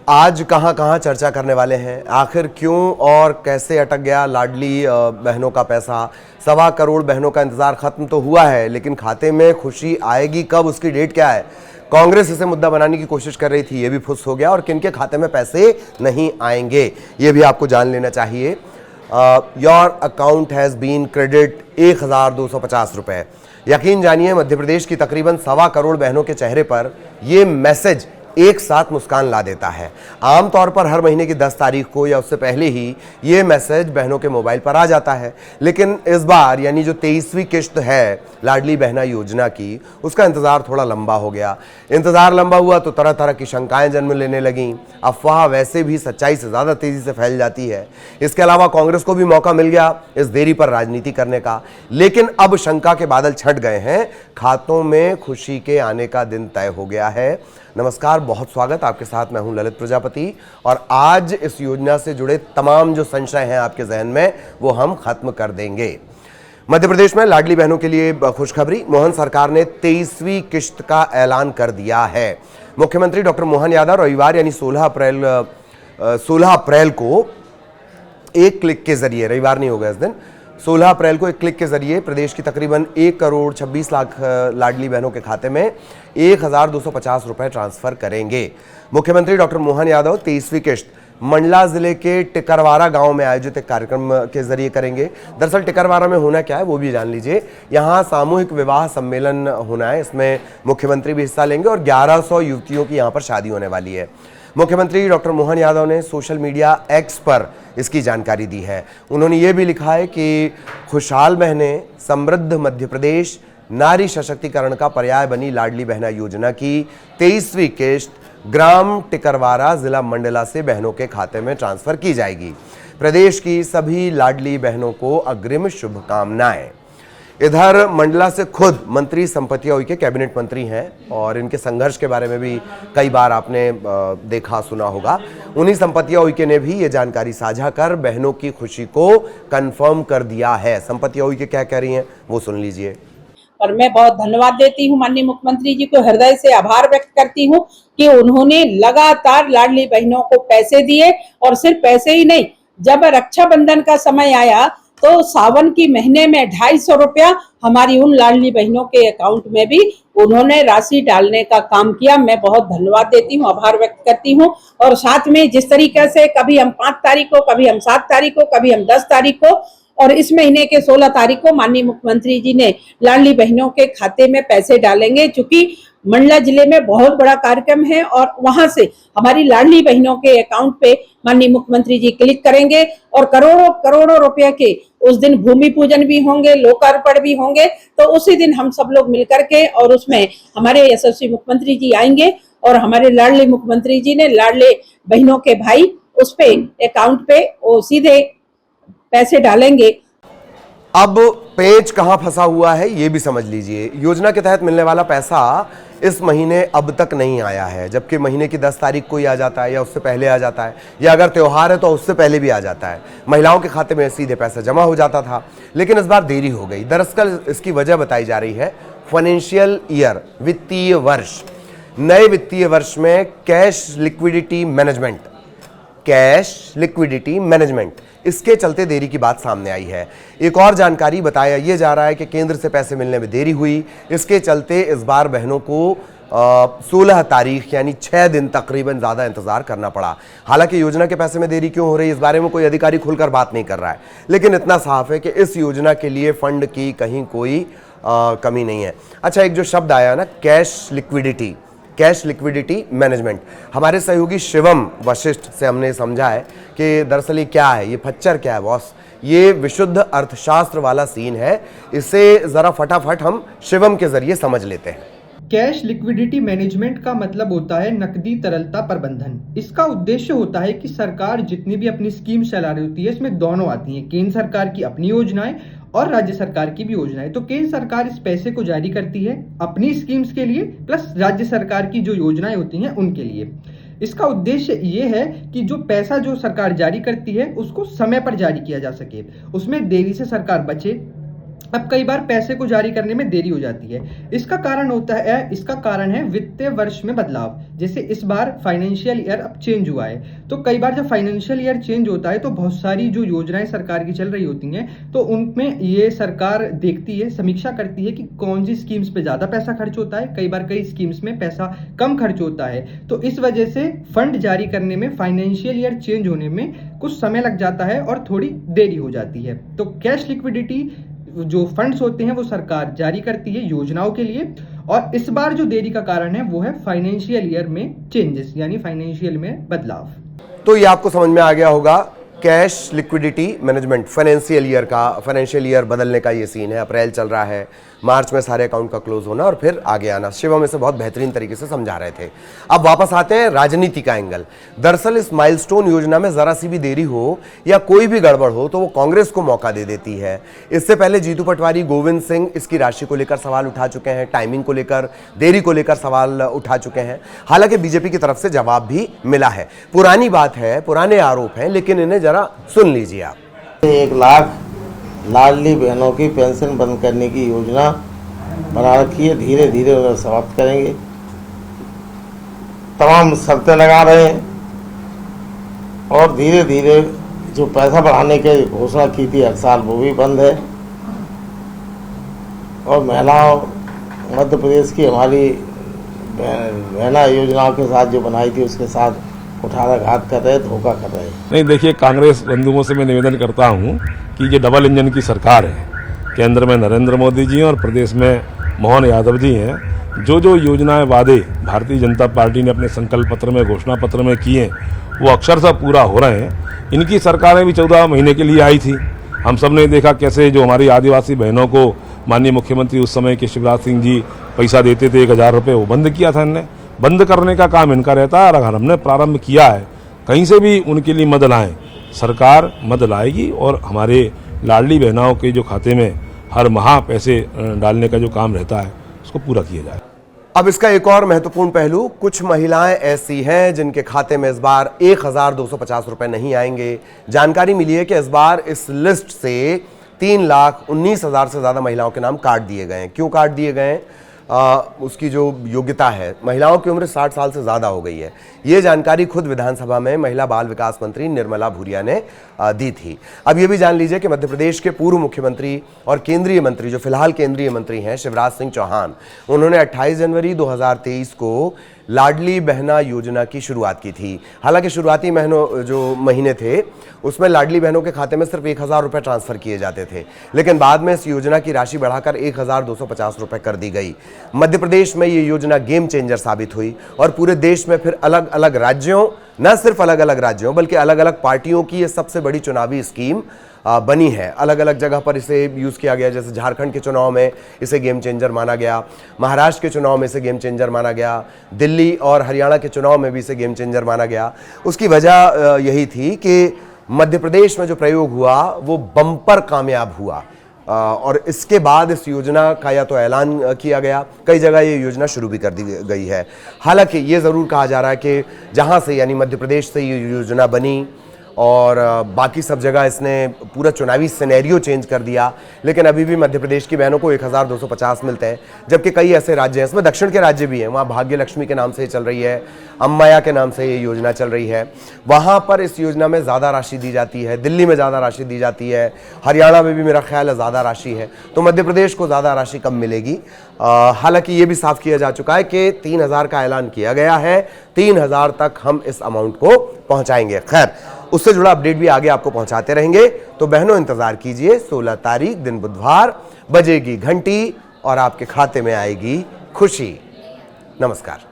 आज कहां कहां चर्चा करने वाले हैं, आखिर क्यों और कैसे अटक गया लाडली बहनों का पैसा। 1.25 करोड़ बहनों का इंतजार खत्म तो हुआ है, लेकिन खाते में खुशी आएगी कब, उसकी डेट क्या है। कांग्रेस इसे मुद्दा बनाने की कोशिश कर रही थी, ये भी फुस हो गया। और किनके खाते में पैसे नहीं आएंगे ये भी आपको जान लेना चाहिए। Your account has been credit 1250 रुपए। यकीन जानिए, मध्य प्रदेश की तकरीबन 1.25 करोड़ बहनों के चेहरे पर यह मैसेज एक साथ मुस्कान ला देता है। आमतौर पर हर महीने की 10 तारीख को या उससे पहले ही ये मैसेज बहनों के मोबाइल पर आ जाता है, लेकिन इस बार यानी जो 23वीं किश्त है लाडली बहना योजना की, उसका इंतजार थोड़ा लंबा हो गया। इंतजार लंबा हुआ तो तरह तरह की शंकाएं जन्म लेने लगीं। अफवाह वैसे भी सच्चाई से ज्यादा तेजी से फैल जाती है। इसके अलावा कांग्रेस को भी मौका मिल गया इस देरी पर राजनीति करने का, लेकिन अब शंका के बादल छट गए हैं। खातों में खुशी के आने का दिन तय हो गया है। नमस्कार, बहुत स्वागत, आपके साथ मैं हूं ललित प्रजापति। और आज इस योजना से जुड़े तमाम जो संशय हैं आपके जहन में, वो हम खत्म कर देंगे। मध्य प्रदेश में लाडली बहनों के लिए खुशखबरी, मोहन सरकार ने 23वीं किश्त का ऐलान कर दिया है। मुख्यमंत्री डॉक्टर मोहन यादव रविवार यानी 16 अप्रैल को एक क्लिक के जरिए, रविवार नहीं होगा इस दिन, 16 अप्रैल को एक क्लिक के जरिए प्रदेश की तकरीबन 1 करोड़ 26 लाख लाडली बहनों के खाते में 1250 रुपए ट्रांसफर करेंगे। मुख्यमंत्री डॉक्टर मोहन यादव 23वीं किश्त मंडला जिले के टिकरवारा गांव में आयोजित एक कार्यक्रम के जरिए करेंगे। दरअसल टिकरवारा में होना क्या है वो भी जान लीजिए। यहां सामूहिक विवाह सम्मेलन होना है, इसमें मुख्यमंत्री भी हिस्सा लेंगे और 1100 युवतियों की यहां पर शादी होने वाली है। मुख्यमंत्री डॉक्टर मोहन यादव ने सोशल मीडिया एक्स पर इसकी जानकारी दी है। उन्होंने ये भी लिखा है कि खुशहाल बहनें, समृद्ध मध्य प्रदेश, नारी सशक्तिकरण का पर्याय बनी लाडली बहना योजना की 23वीं किश्त ग्राम टिकरवारा जिला मंडला से बहनों के खाते में ट्रांसफर की जाएगी। प्रदेश की सभी लाडली बहनों को अग्रिम शुभकामनाएं। इधर मंडला से खुद मंत्री संपतिया उइके कैबिनेट मंत्री हैं और इनके संघर्ष के बारे में भी कई बार आपने देखा सुना होगा। उन्हीं संपतिया उइके ने भी ये जानकारी साझा कर बहनों की खुशी को कंफर्म कर दिया है। संपतिया उइके क्या कह रही हैं वो सुन लीजिए। और मैं बहुत धन्यवाद देती हूँ माननीय मुख्यमंत्री जी को, हृदय से आभार व्यक्त करती हूँ कि उन्होंने लगातार लाडली बहनों को पैसे दिए। और सिर्फ पैसे ही नहीं, जब रक्षाबंधन का समय आया तो सावन की महीने में 250 रुपया हमारी उन लाडली बहनों के अकाउंट में भी उन्होंने राशि डालने का काम किया। मैं बहुत धन्यवाद देती हूँ, आभार व्यक्त करती हूँ। और साथ में जिस तरीके से कभी हम 5 तारीख को, कभी हम 7 तारीख को, कभी हम 10 तारीख को और इस महीने के 16 तारीख को माननीय मुख्यमंत्री जी ने लाडली बहनों के खाते में पैसे डालेंगे। चूंकि मंडला जिले में बहुत बड़ा कार्यक्रम है और वहां से हमारी लाडली बहनों के अकाउंट पे माननीय मुख्यमंत्री जी क्लिक करेंगे और करोड़ों करोड़ों रुपए के उस दिन भूमि पूजन भी होंगे, लोकार्पण भी होंगे। तो उसी दिन हम सब लोग मिलकर के और उसमें हमारे यशस्वी मुख्यमंत्री जी आएंगे और हमारे लाडली मुख्यमंत्री जी ने लाडले बहनों के भाई उस पे अकाउंट पे वो सीधे पैसे डालेंगे। अब पेच कहां फंसा हुआ है ये भी समझ लीजिए। योजना के तहत मिलने वाला पैसा इस महीने अब तक नहीं आया है, जबकि महीने की 10 तारीख को ही आ जाता है या उससे पहले आ जाता है, या अगर त्योहार है तो उससे पहले भी आ जाता है। महिलाओं के खाते में सीधे पैसा जमा हो जाता था, लेकिन इस बार देरी हो गई। दरअसल इसकी वजह बताई जा रही है फाइनेंशियल ईयर, वित्तीय वर्ष। नए वित्तीय वर्ष में कैश लिक्विडिटी मैनेजमेंट इसके चलते देरी की बात सामने आई है। एक और जानकारी बताया यह जा रहा है कि केंद्र से पैसे मिलने में देरी हुई, इसके चलते इस बार बहनों को 16 तारीख यानी 6 दिन तकरीबन ज्यादा इंतजार करना पड़ा। हालांकि योजना के पैसे में देरी क्यों हो रही है इस बारे में कोई अधिकारी खुलकर बात नहीं कर रहा है, लेकिन इतना साफ है कि इस योजना के लिए फंड की कहीं कोई कमी नहीं है। अच्छा, एक जो शब्द आया ना, कैश लिक्विडिटी मैनेजमेंट, हमारे सहयोगी शिवम वशिष्ठ से हमने समझा है कि दरअसल ये क्या है, ये फच्चर क्या है बॉस। ये विशुद्ध अर्थशास्त्र वाला सीन है, इसे जरा फटाफट हम शिवम के जरिए समझ लेते हैं। कैश लिक्विडिटी मैनेजमेंट का मतलब होता है नकदी तरलता प्रबंधन। इसका उद्देश्य होता है कि सरकार जितनी भी अपनी स्कीम चला रही होती है, इसमें दोनों आती हैं, केंद्र सरकार की अपनी योजनाएं और राज्य सरकार की भी योजनाएं। तो केंद्र सरकार इस पैसे को जारी करती है अपनी स्कीम्स के लिए, प्लस राज्य सरकार की जो योजनाएं होती हैं उनके लिए। इसका उद्देश्य ये है कि जो पैसा जो सरकार जारी करती है उसको समय पर जारी किया जा सके, उसमें देरी से सरकार बचे। अब कई बार पैसे को जारी करने में देरी हो जाती है। इसका कारण है वित्तीय वर्ष में बदलाव। जैसे इस बार फाइनेंशियल ईयर अब चेंज हुआ है, तो कई बार जब फाइनेंशियल ईयर चेंज होता है तो बहुत सारी जो योजनाएं सरकार की चल रही होती हैं, तो उनमें ये सरकार देखती है, समीक्षा करती है कि कौन सी स्कीम्स पे ज़्यादा पैसा खर्च होता है। कई बार कई स्कीम्स में पैसा कम खर्च होता है, तो इस वजह से फंड जारी करने में, फाइनेंशियल ईयर चेंज होने में कुछ समय लग जाता है और थोड़ी देरी हो जाती है। तो कैश लिक्विडिटी जो फंड्स होते हैं वो सरकार जारी करती है योजनाओं के लिए, और इस बार जो देरी का कारण है वो है फाइनेंशियल ईयर में चेंजेस, यानी फाइनेंशियल में बदलाव। तो ये आपको समझ में आ गया होगा, cash liquidity management, financial year बदलने का ये सीन है। अप्रैल चल रहा है, मार्च में सारे अकाउंट का क्लोज होना और फिर आगे आना। शिवम इसे बहुत बेहतरीन तरीके से समझा रहे थे। अब वापस आते हैं राजनीति का एंगल। दरअसल इस माइलस्टोन योजना में जरा सी भी देरी हो या कोई भी गड़बड़ हो तो वो कांग्रेस को मौका दे देती है। इससे पहले जीतू पटवारी, गोविंद सिंह इसकी राशि को लेकर सवाल उठा चुके हैं, टाइमिंग को लेकर, देरी को लेकर सवाल उठा चुके हैं। हालांकि बीजेपी की तरफ से जवाब भी मिला है। पुरानी बात है, पुराने आरोप हैं, लेकिन इन्हें जरा सुन लीजिए आप। 1 लाख लाडली बहनों की पेंशन बंद करने की योजना बना रखी है, धीरे धीरे उन्हें समाप्त करेंगे। तमाम शर्तें लगा रहे हैं और धीरे धीरे जो पैसा बढ़ाने की घोषणा की थी हर साल वो भी बंद है। और महिलाओं, मध्य प्रदेश की हमारी बहना योजनाओं के साथ जो बनाई थी उसके साथ कुठाराघात कर रहे, धोखा कर रहे हैं। नहीं, देखिए, कांग्रेस बंधुओं से मैं निवेदन करता हूं कि ये डबल इंजन की सरकार है। केंद्र में नरेंद्र मोदी जी हैं और प्रदेश में मोहन यादव जी हैं। जो जो योजनाएं वादे भारतीय जनता पार्टी ने अपने संकल्प पत्र में, घोषणा पत्र में किए वो अक्षरशः पूरा हो रहे हैं। इनकी सरकारें भी 14 महीने के लिए आई थी। हम सब ने देखा कैसे जो हमारी आदिवासी बहनों को माननीय मुख्यमंत्री उस समय के शिवराज सिंह जी पैसा देते थे 1000 रुपये, वो बंद किया था इनने। बंद करने का काम इनका रहता है और अगर हमने प्रारंभ किया है, कहीं से भी उनके लिए मदद आए, सरकार मदद लाएगी और हमारे लाडली बहनाओं के जो खाते में हर माह पैसे डालने का जो काम रहता है उसको पूरा किया जाए। अब इसका एक और महत्वपूर्ण पहलू, कुछ महिलाएं ऐसी हैं जिनके खाते में इस बार 1250 रुपए नहीं आएंगे। जानकारी मिली है कि इस बार इस लिस्ट से 3,19,000 से ज्यादा महिलाओं के नाम काट दिए गए हैं। क्यों काट दिए गए हैं? उसकी जो योग्यता है, महिलाओं की उम्र 60 साल से ज़्यादा हो गई है। ये जानकारी खुद विधानसभा में महिला बाल विकास मंत्री निर्मला भूरिया ने दी थी। अब ये भी जान लीजिए कि मध्य प्रदेश के पूर्व मुख्यमंत्री और केंद्रीय मंत्री, जो फिलहाल केंद्रीय मंत्री हैं, शिवराज सिंह चौहान, उन्होंने 28 जनवरी 2023 को लाडली बहना योजना की शुरुआत की थी। हालांकि शुरुआती महीने थे उसमें लाडली बहनों के खाते में सिर्फ 1000 रुपये ट्रांसफर किए जाते थे, लेकिन बाद में इस योजना की राशि बढ़ाकर 1250 रुपये कर दी गई। मध्य प्रदेश में ये योजना गेम चेंजर साबित हुई और पूरे देश में फिर अलग अलग राज्यों, न सिर्फ अलग अलग राज्यों बल्कि अलग अलग पार्टियों की ये सबसे बड़ी चुनावी स्कीम बनी है। अलग अलग जगह पर इसे यूज़ किया गया। जैसे झारखंड के चुनाव में इसे गेम चेंजर माना गया, महाराष्ट्र के चुनाव में इसे गेम चेंजर माना गया, दिल्ली और हरियाणा के चुनाव में भी इसे गेम चेंजर माना गया। उसकी वजह यही थी कि मध्य प्रदेश में जो प्रयोग हुआ वो बम्पर कामयाब हुआ और इसके बाद इस योजना का या तो ऐलान किया गया, कई जगह ये योजना शुरू भी कर दी गई है। हालांकि ये ज़रूर कहा जा रहा है कि जहाँ से, यानी मध्य प्रदेश से ये योजना बनी और बाकी सब जगह इसने पूरा चुनावी सिनेरियो चेंज कर दिया, लेकिन अभी भी मध्य प्रदेश की बहनों को 1250 मिलते हैं। जबकि कई ऐसे राज्य हैं, इसमें दक्षिण के राज्य भी हैं, वहाँ भाग्य लक्ष्मी के नाम से चल रही है, अम्माया के नाम से ये योजना चल रही है, वहाँ पर इस योजना में ज़्यादा राशि दी जाती है। दिल्ली में ज़्यादा राशि दी जाती है, हरियाणा में भी मेरा ख्याल है ज़्यादा राशि है, तो मध्य प्रदेश को ज़्यादा राशि कम मिलेगी। हालांकि ये भी साफ किया जा चुका है कि 3000 का ऐलान किया गया है, 3000 तक हम इस अमाउंट को पहुंचाएंगे। खैर, उससे जुड़ा अपडेट भी आगे आपको पहुंचाते रहेंगे। तो बहनों, इंतजार कीजिए, 16 तारीख दिन बुधवार बजेगी घंटी और आपके खाते में आएगी खुशी। नमस्कार।